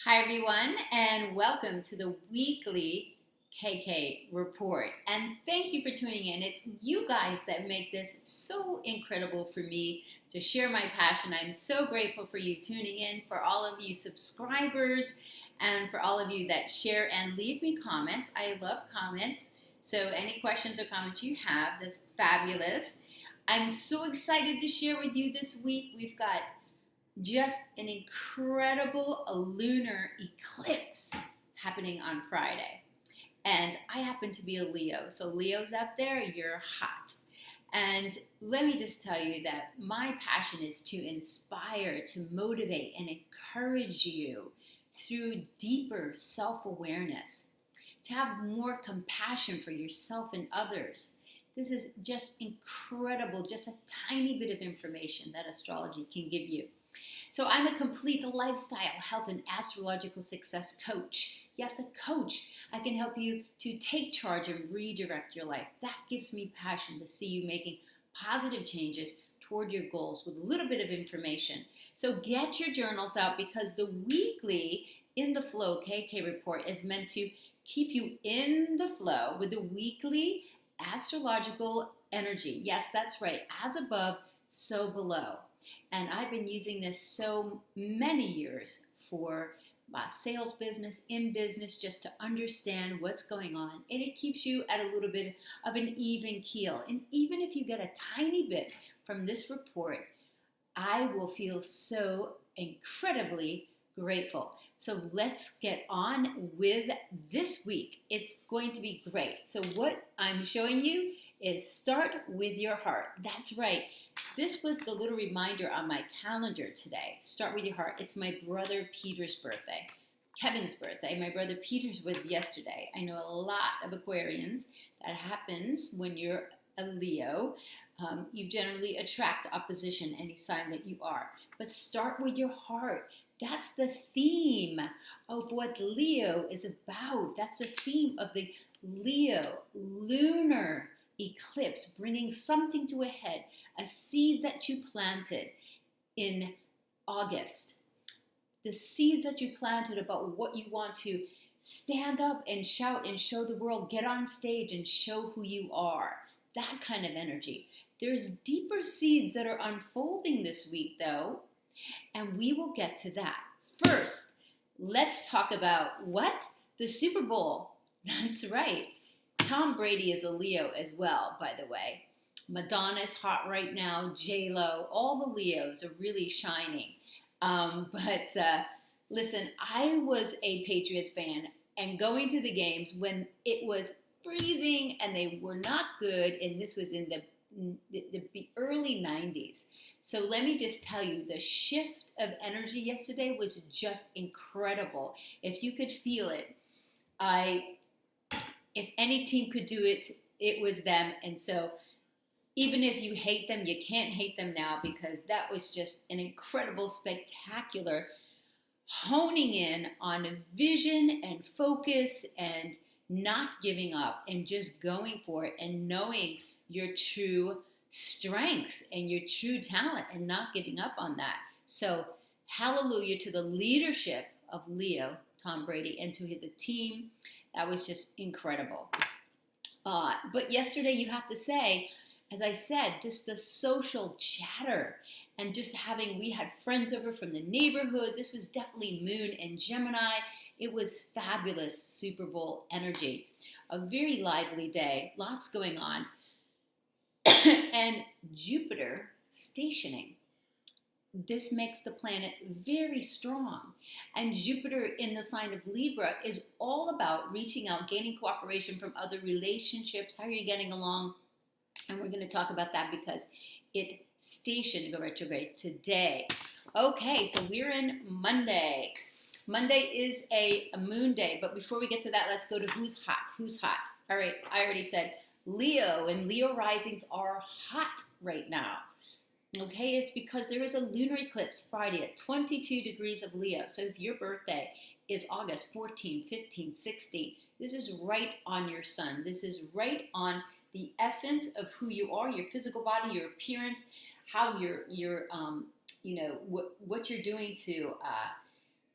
Hi everyone, and welcome to the weekly KK Report. And thank you for tuning in. It's you guys that make this so incredible for me to share my passion. I'm so grateful for you tuning in, for all of you subscribers, and for all of you that share and leave me comments. I love comments. So any questions or comments you have, that's fabulous. I'm so excited to share with you this week. We've got just an incredible lunar eclipse happening on Friday. And I happen to be a Leo. So Leos out there, you're hot. And let me just tell you that my passion is to inspire, to motivate, and encourage you through deeper self-awareness, to have more compassion for yourself and others. This is just incredible, just a tiny bit of information that astrology can give you. So I'm a complete lifestyle, health, and astrological success coach. Yes, a coach. I can help you to take charge and redirect your life. That gives me passion to see you making positive changes toward your goals with a little bit of information. So get your journals out, because the weekly In the Flow KK Report is meant to keep you in the flow with the weekly astrological energy. Yes, that's right. As above, so below. And I've been using this so many years for my sales business, in business, just to understand what's going on. And it keeps you at a little bit of an even keel. And even if you get a tiny bit from this report, I will feel so incredibly grateful. So let's get on with this week. It's going to be great. So what I'm showing you is start with your heart. That's right. This was the little reminder on my calendar today. Start with your heart. It's my brother Peter's birthday. Kevin's birthday. My brother Peter's was yesterday. I know a lot of Aquarians. That happens when you're a Leo. You generally attract opposition any sign that you are. But start with your heart. That's the theme of what Leo is about. That's the theme of the Leo lunar eclipse, bringing something to a head, a seed that you planted in August. The seeds that you planted about what you want to stand up and shout and show the world, get on stage and show who you are. That kind of energy. There's deeper seeds that are unfolding this week, though, and we will get to that. First, let's talk about what? The Super Bowl. That's right. Tom Brady is a Leo as well, by the way. Madonna's hot right now. J-Lo. All the Leos are really shining. Listen, I was a Patriots fan, and going to the games when it was freezing and they were not good, and this was in the early 90s. So let me just tell you, the shift of energy yesterday was just incredible. If you could feel it, if any team could do it, it was them. And so even if you hate them, you can't hate them now, because that was just an incredible, spectacular honing in on a vision and focus and not giving up and just going for it and knowing your true strength and your true talent and not giving up on that. So hallelujah to the leadership of Leo, Tom Brady, and to the team. That was just incredible. But yesterday, you have to say, as I said, just the social chatter and just we had friends over from the neighborhood. This was definitely Moon and Gemini. It was fabulous Super Bowl energy. A very lively day, lots going on. And Jupiter stationing. This makes the planet very strong. And Jupiter in the sign of Libra is all about reaching out, gaining cooperation from other relationships. How are you getting along? And we're going to talk about that because it stationed to go retrograde today. Okay, so we're in Monday. Monday is a moon day, but before we get to that, let's go to who's hot. Who's hot? All right, I already said Leo, and Leo risings are hot right now. Okay, it's because there is a lunar eclipse Friday at 22 degrees of Leo. So if your birthday is August 14, 15, 16, this is right on your sun. This is right on the essence of who you are, your physical body, your appearance, how what you're doing to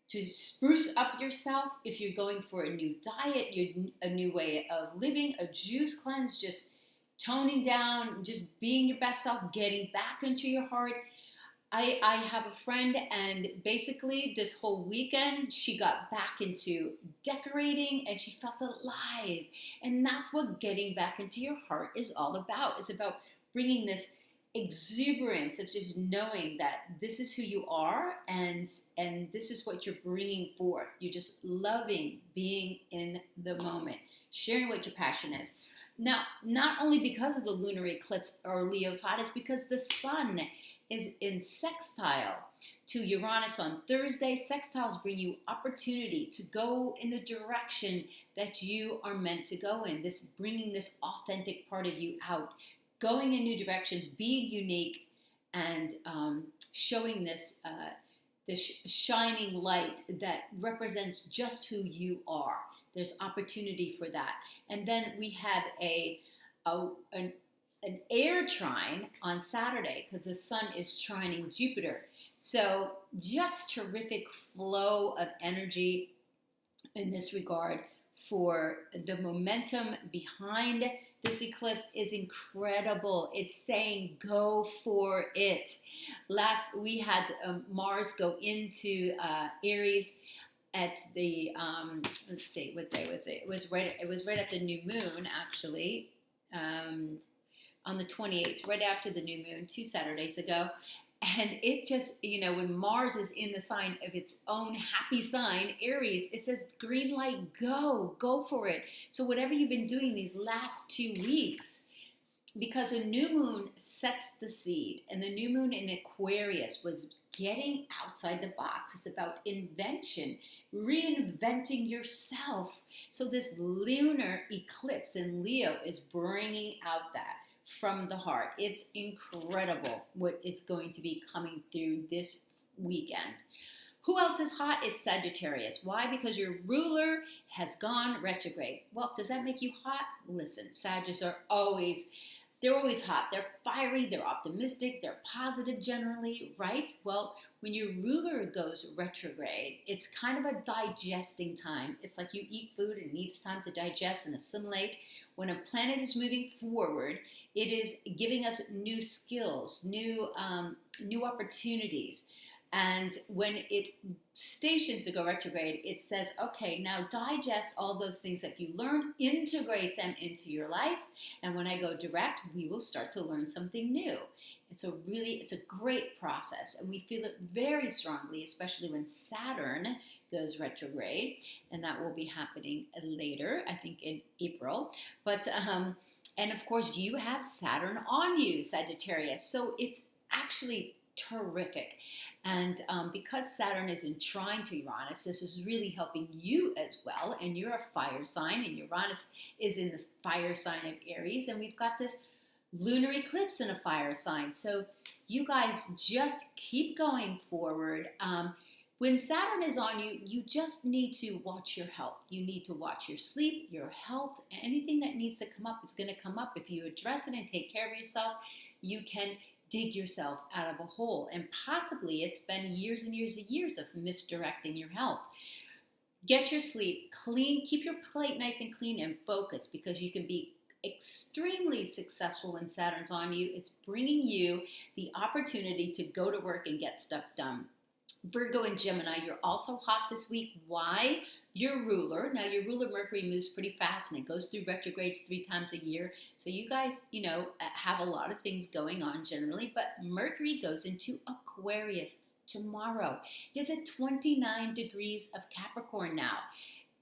to spruce up yourself. If you're going for a new diet, a new way of living, a juice cleanse, just toning down, just being your best self, getting back into your heart. I have a friend, and basically this whole weekend she got back into decorating and she felt alive. And that's what getting back into your heart is all about. It's about bringing this exuberance of just knowing that this is who you are, and this is what you're bringing forth. You're just loving being in the moment, sharing what your passion is. Now, not only because of the lunar eclipse or Leo's hot, it's because the sun is in sextile to Uranus on Thursday. Sextiles bring you opportunity to go in the direction that you are meant to go in. This bringing this authentic part of you out, going in new directions, being unique, and showing this shining light that represents just who you are. There's opportunity for that. And then we have an air trine on Saturday because the sun is trining Jupiter. So just terrific flow of energy in this regard. For the momentum behind this eclipse is incredible. It's saying go for it. We had Mars go into Aries at the let's see, what day was it? It was right at the new moon, actually. On the 28th, right after the new moon, 2 Saturdays ago. And it just, when Mars is in the sign of its own happy sign, Aries, it says green light, go for it. So whatever you've been doing these last 2 weeks, because a new moon sets the seed, and the new moon in Aquarius was getting outside the box. It's about invention, reinventing yourself. So this lunar eclipse in Leo is bringing out that from the heart. It's incredible what is going to be coming through this weekend. Who else is hot? It's Sagittarius. Why? Because your ruler has gone retrograde. Well, does that make you hot? Listen, Sagittarius are always hot. They're fiery, they're optimistic, they're positive generally, right? Well, when your ruler goes retrograde, it's kind of a digesting time. It's like you eat food and it needs time to digest and assimilate. When a planet is moving forward, it is giving us new skills, new opportunities. And when it stations to go retrograde, it says, okay, now digest all those things that you learned, integrate them into your life. And when I go direct, we will start to learn something new. It's a great process. And we feel it very strongly, especially when Saturn goes retrograde. And that will be happening later, I think in April. But, and of course, you have Saturn on you, Sagittarius. So it's actually terrific. And because Saturn is in trine to Uranus, this is really helping you as well. And you're a fire sign, and Uranus is in the fire sign of Aries. And we've got this lunar eclipse in a fire sign. So you guys just keep going forward. When Saturn is on you, you just need to watch your health. You need to watch your sleep, your health. Anything that needs to come up is going to come up. If you address it and take care of yourself, you can dig yourself out of a hole. And possibly it's been years and years and years of misdirecting your health. Get your sleep clean. Keep your plate nice and clean and focused, because you can be extremely successful when Saturn's on you. It's bringing you the opportunity to go to work and get stuff done. Virgo and Gemini, you're also hot this week. Why? Your ruler, now your ruler Mercury moves pretty fast, and it goes through retrogrades 3 times a year. So you guys, have a lot of things going on generally, but Mercury goes into Aquarius tomorrow. It is at 29 degrees of Capricorn now.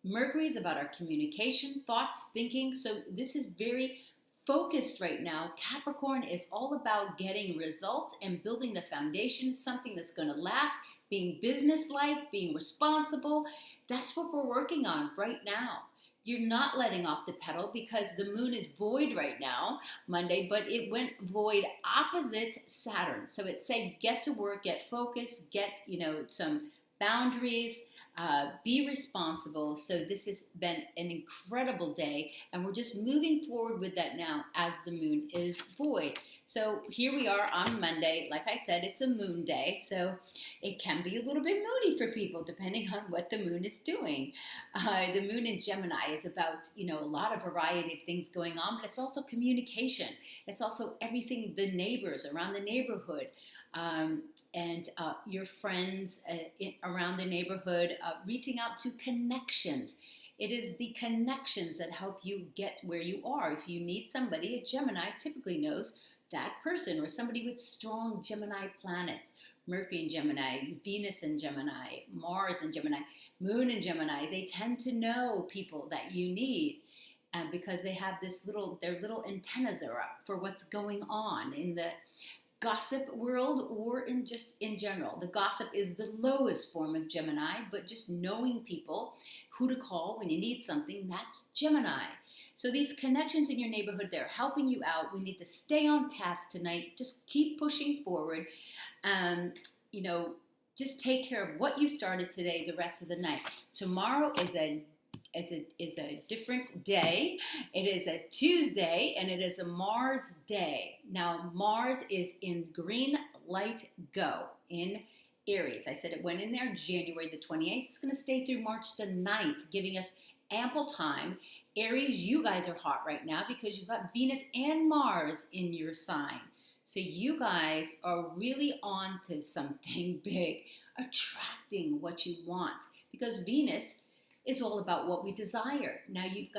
Mercury is about our communication, thoughts, thinking. So this is very focused right now. Capricorn is all about getting results and building the foundation, something that's going to last, being businesslike, being responsible. That's what we're working on right now. You're not letting off the pedal because the moon is void right now, Monday, but it went void opposite Saturn. So it's saying get to work, get focused, get, some boundaries, Be responsible. So this has been an incredible day, and we're just moving forward with that now as the moon is void. So here we are on Monday. Like I said, it's a moon day, so it can be a little bit moody for people depending on what the moon is doing. The moon in Gemini is about, a lot of variety of things going on, but it's also communication. It's also everything, the neighbors around the neighborhood. And your friends around the neighborhood, reaching out to connections. It is the connections that help you get where you are. If you need somebody, a Gemini typically knows that person, or somebody with strong Gemini planets. Mercury in Gemini, Venus in Gemini, Mars in Gemini, Moon in Gemini. They tend to know people that you need. Because they have their little antennas are up for what's going on in the gossip world, or in general. The gossip is the lowest form of Gemini, but just knowing people, who to call when you need something, that's Gemini. So these connections in your neighborhood, they're helping you out. We need to stay on task tonight. Just keep pushing forward. Just take care of what you started today the rest of the night. Tomorrow is a different day. It is a Tuesday, and it is a Mars day. Now, Mars is in green light go in Aries. I said it went in there January the 28th. It's going to stay through March the 9th, giving us ample time. Aries, you guys are hot right now because you've got Venus and Mars in your sign. So you guys are really on to something big, attracting what you want, because Venus is all about what we desire. Now we've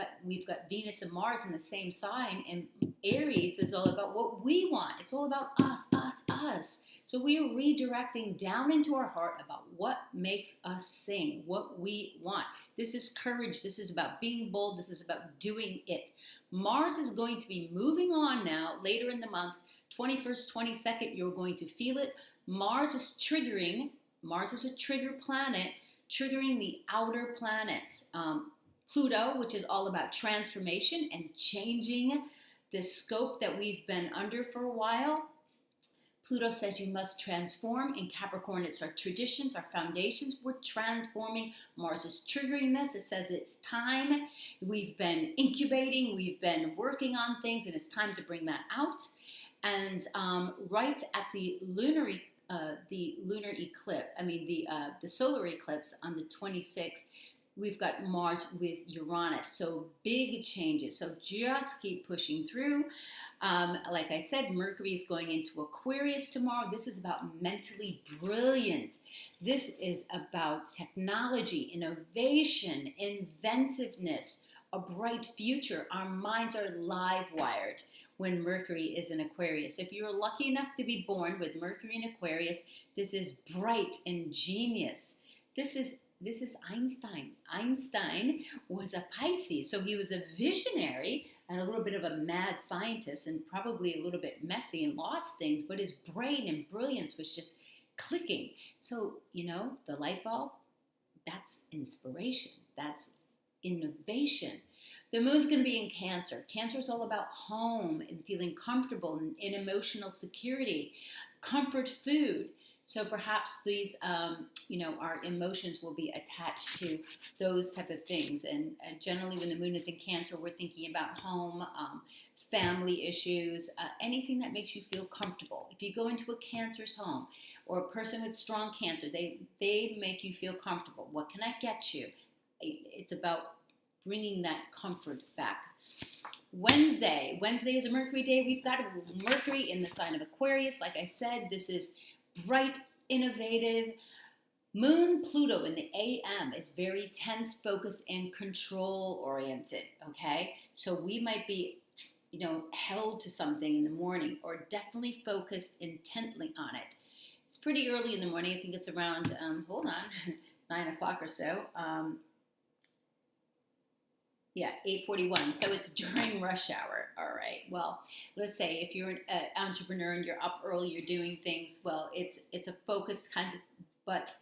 got Venus and Mars in the same sign, and Aries is all about what we want. It's all about us, us, us. So we are redirecting down into our heart about what makes us sing, what we want. This is courage. This is about being bold. This is about doing it. Mars is going to be moving on now later in the month, 21st, 22nd. You're going to feel it. Mars is triggering. Mars is a trigger planet, triggering the outer planets. Pluto, which is all about transformation and changing the scope that we've been under for a while. Pluto says you must transform. In Capricorn, it's our traditions, our foundations. We're transforming. Mars is triggering this. It says it's time. We've been incubating. We've been working on things, and it's time to bring that out. And right at the lunar eclipse, the solar eclipse on the 26th, we've got Mars with Uranus. So big changes. So just keep pushing through. Like I said, Mercury is going into Aquarius tomorrow. This is about mentally brilliant. This is about technology, innovation, inventiveness, a bright future. Our minds are live wired when Mercury is in Aquarius. If you're lucky enough to be born with Mercury in Aquarius, this is bright and genius. This is Einstein. Einstein was a Pisces, so he was a visionary and a little bit of a mad scientist, and probably a little bit messy and lost things, but his brain and brilliance was just clicking. So, the light bulb, that's inspiration. That's innovation. The moon's going to be in Cancer. Cancer is all about home and feeling comfortable and in emotional security, comfort food. So perhaps these, our emotions will be attached to those type of things. And generally when the moon is in Cancer, we're thinking about home, family issues, anything that makes you feel comfortable. If you go into a Cancer's home or a person with strong Cancer, they make you feel comfortable. What can I get you? It's about bringing that comfort back. Wednesday is a Mercury day. We've got Mercury in the sign of Aquarius. Like I said, this is bright, innovative. Moon Pluto in the AM is very tense, focused, and control oriented. Okay, so we might be, held to something in the morning, or definitely focused intently on it. It's pretty early in the morning. I think it's around 9 o'clock or so. 8:41. So it's during rush hour. All right. Well, let's say if you're an entrepreneur and you're up early, you're doing things. Well, it's a focused kind of, but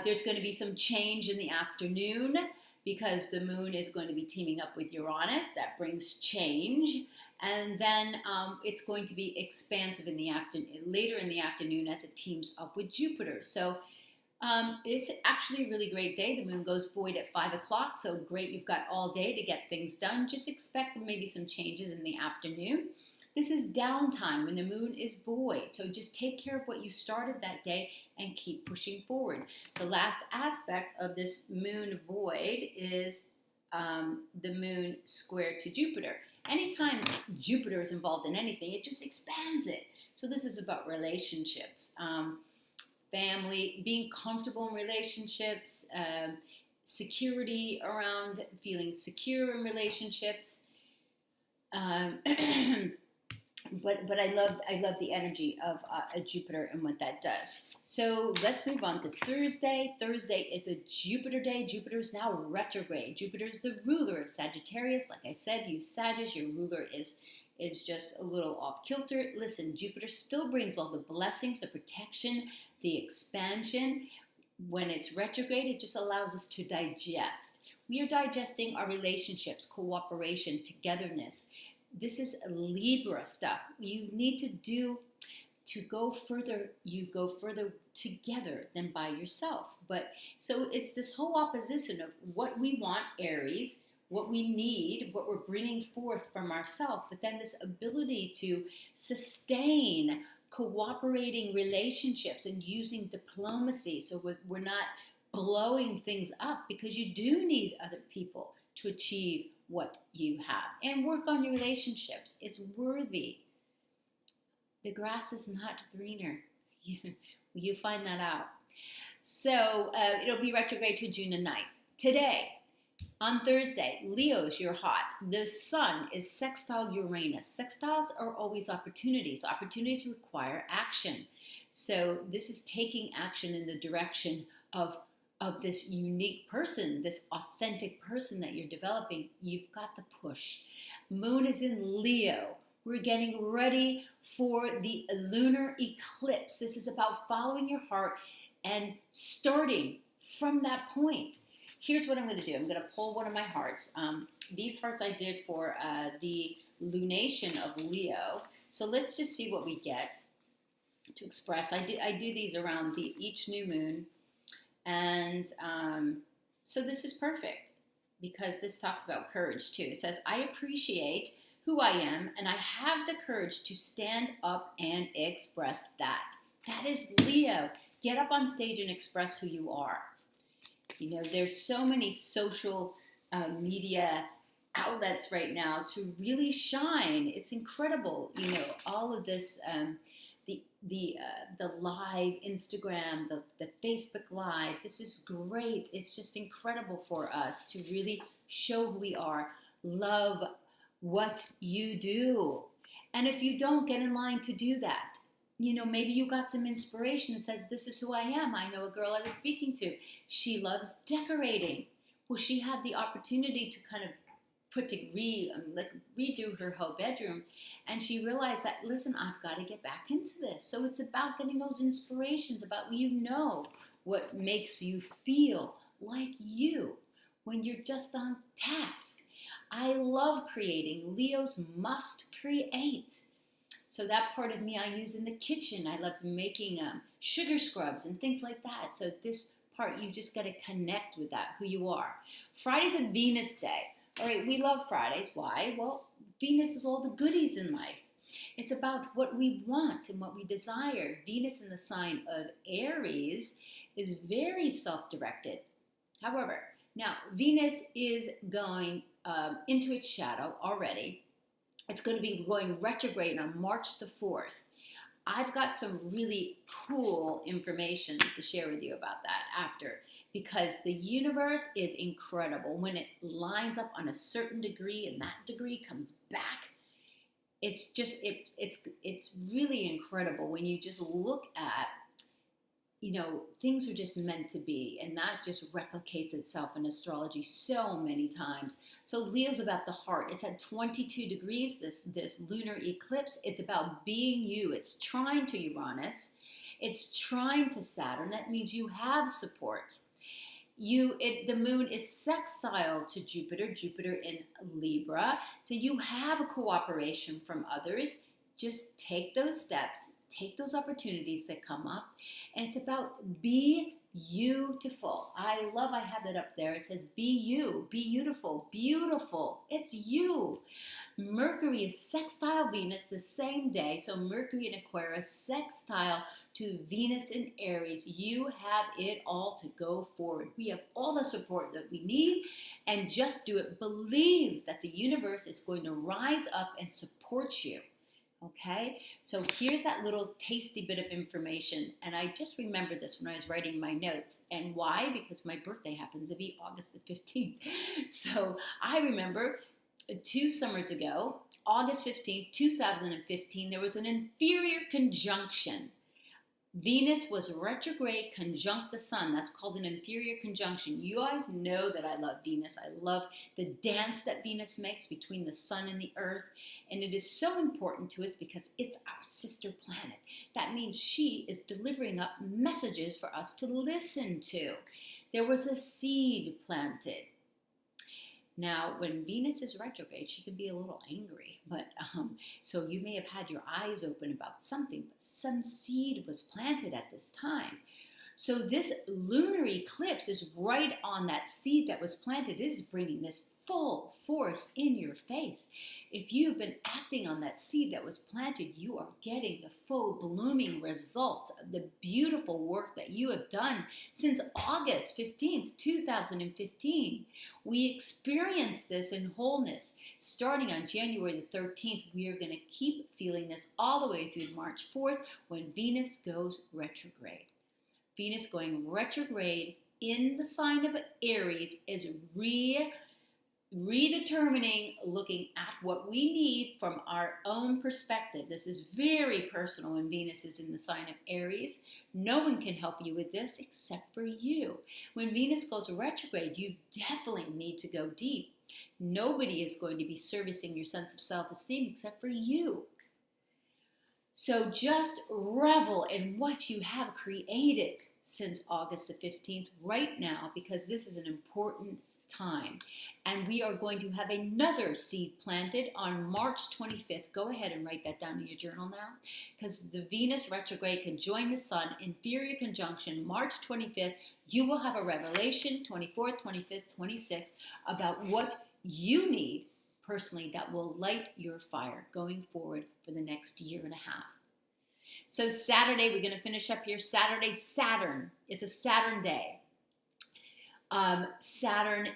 there's going to be some change in the afternoon because the moon is going to be teaming up with Uranus. That brings change. And then it's going to be expansive in the afternoon, later in the afternoon, as it teams up with Jupiter. So It's actually a really great day. The moon goes void at 5 o'clock, so great. You've got all day to get things done. Just expect maybe some changes in the afternoon. This is downtime when the moon is void, so just take care of what you started that day and keep pushing forward. The last aspect of this moon void is the moon square to Jupiter. Anytime Jupiter is involved in anything, it just expands it. So this is about relationships. Family, being comfortable in relationships, security around feeling secure in relationships. Um, but I love the energy of a Jupiter and what that does. So let's move on to Thursday. Thursday is a Jupiter day. Jupiter is now retrograde. Jupiter is the ruler of Sagittarius. Like I said, you Sagittarius, your ruler is just a little off kilter. Listen, Jupiter still brings all the blessings, the protection, the expansion. When it's retrograde, it just allows us to digest. We are digesting our relationships, cooperation, togetherness. This is Libra stuff. You need to go further. You go further together than by yourself. But so it's this whole opposition of what we want, Aries, what we need, what we're bringing forth from ourselves, but then this ability to sustain cooperating relationships and using diplomacy so we're not blowing things up, because you do need other people to achieve what you have. And work on your relationships. It's worthy. The grass is not greener. You find that out. So it'll be retrograde to June the 9th. Today, on Thursday, Leo's, you're hot. The sun is sextile Uranus. Sextiles are always opportunities. Opportunities require action. So this is taking action in the direction of this unique person, this authentic person that you're developing. You've got the push. Moon is in Leo. We're getting ready for the lunar eclipse. This is about following your heart and starting from that point. Here's what I'm going to do. I'm going to pull one of my hearts. These hearts I did for the lunation of Leo. So let's just see what we get to express. I do these around each new moon. And so this is perfect because this talks about courage too. It says, I appreciate who I am and I have the courage to stand up and express that. That is Leo. Get up on stage and express who you are. You know, there's so many social media outlets right now to really shine. It's incredible. You know, all of this, the live Instagram, the Facebook Live. This is great. It's just incredible for us to really show who we are. Love what you do. And if you don't, get in line to do that. You know, maybe you got some inspiration that says, this is who I am. I know a girl I was speaking to. She loves decorating. Well, she had the opportunity to kind of redo her whole bedroom. And she realized that, listen, I've got to get back into this. So it's about getting those inspirations about, you know, what makes you feel like you when you're just on task. I love creating. Leos must create. So that part of me I use in the kitchen. I loved making sugar scrubs and things like that. So this part, you just got to connect with that, who you are. Friday's a Venus day. All right, we love Fridays. Why? Well, Venus is all the goodies in life. It's about what we want and what we desire. Venus in the sign of Aries is very self-directed. However, now Venus is going into its shadow already. It's going to be going retrograde on March the 4th. I've got some really cool information to share with you about that after, because the universe is incredible. When it lines up on a certain degree and that degree comes back, it's just, it's really incredible when you just look at, you know, things are just meant to be, and that just replicates itself in astrology so many times. So Leo's about the heart. It's at 22 degrees, this lunar eclipse. It's about being you. It's trine to Uranus. It's trine to Saturn. That means you have support. The moon is sextile to Jupiter, Jupiter in Libra. So you have a cooperation from others. Just take those steps. Take those opportunities that come up, and it's about be beautiful. I have that up there. It says, be you, be beautiful, beautiful. It's you. Mercury is sextile Venus the same day. So Mercury in Aquarius, sextile to Venus in Aries. You have it all to go forward. We have all the support that we need, and just do it. Believe that the universe is going to rise up and support you. Okay, so here's that little tasty bit of information, and I just remembered this when I was writing my notes. And why? Because my birthday happens to be August the 15th. So I remember 2 summers ago, August 15th, 2015, there was an inferior conjunction. Venus was retrograde conjunct the sun. That's called an inferior conjunction. You guys know that I love Venus. I love the dance that Venus makes between the sun and the earth. And it is so important to us because it's our sister planet. That means she is delivering up messages for us to listen to. There was a seed planted. Now, when Venus is retrograde, she can be a little angry, but so you may have had your eyes open about something, but some seed was planted at this time. So this lunar eclipse is right on that seed that was planted. It is bringing this full force in your face. If you've been acting on that seed that was planted, you are getting the full blooming results of the beautiful work that you have done since August 15th, 2015. We experienced this in wholeness. Starting on January the 13th, we are going to keep feeling this all the way through March 4th when Venus goes retrograde. Venus going retrograde in the sign of Aries is redetermining, looking at what we need from our own perspective. This is very personal when Venus is in the sign of Aries. No one can help you with this except for you. When Venus goes retrograde, you definitely need to go deep. Nobody is going to be servicing your sense of self-esteem except for you. So just revel in what you have created since August the 15th right now, because this is an important time. And we are going to have another seed planted on March 25th. Go ahead and write that down in your journal now, because the Venus retrograde can join the sun, inferior conjunction, March 25th. You will have a revelation, 24th, 25th, 26th, about what you need personally that will light your fire going forward for the next year and a half. So Saturday, we're going to finish up here. Saturday, Saturn. It's a Saturn day. Saturn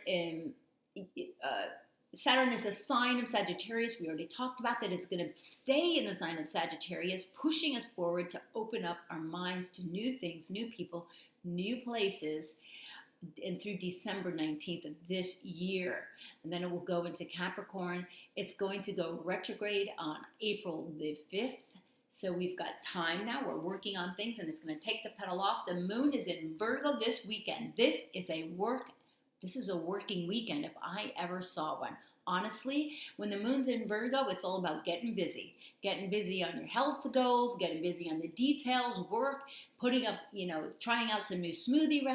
is a sign of Sagittarius. We already talked about that. It's going to stay in the sign of Sagittarius, pushing us forward to open up our minds to new things, new people, new places, and through December 19th of this year. And then it will go into Capricorn. It's going to go retrograde on April the 5th. So we've got time now. We're working on things, and it's going to take the pedal off. The moon is in Virgo this weekend. This is a working weekend if I ever saw one. Honestly, when the moon's in Virgo, it's all about getting busy on your health goals, getting busy on the details, work, putting up, trying out some new smoothie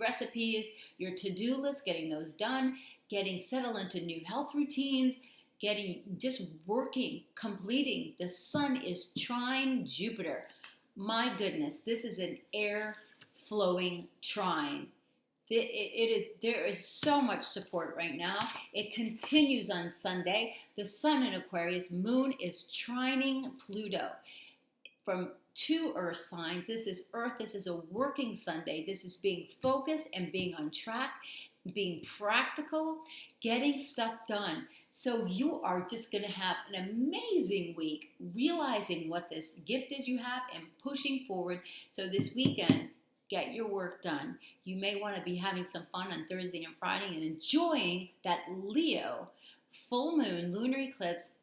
recipes, your to-do list, getting those done, getting settled into new health routines, completing. The sun is trine Jupiter. My goodness, this is an air flowing trine. There is so much support right now. It continues on Sunday. The sun in Aquarius, moon is trining Pluto from 2 earth signs. This is earth. This is a working Sunday. This is being focused and being on track, being practical, getting stuff done. So you are just going to have an amazing week, realizing what this gift is you have and pushing forward. So this weekend, get your work done. You may want to be having some fun on Thursday and Friday and enjoying that Leo full moon lunar eclipse.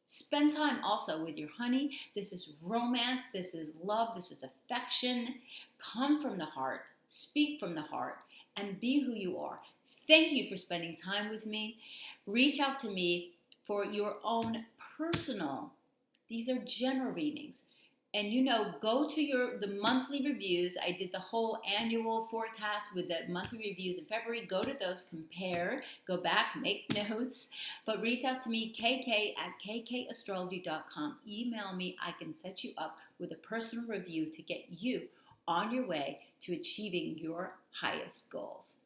Spend time also with your honey. This is romance. This is love. This is affection. Come from the heart. Speak from the heart and be who you are. Thank you for spending time with me. Reach out to me for your own personal, these are general readings. And go to the monthly reviews. I did the whole annual forecast with the monthly reviews in February. Go to those, compare, go back, make notes. But reach out to me, kk@kkastrology.com. Email me. I can set you up with a personal review to get you on your way to achieving your highest goals.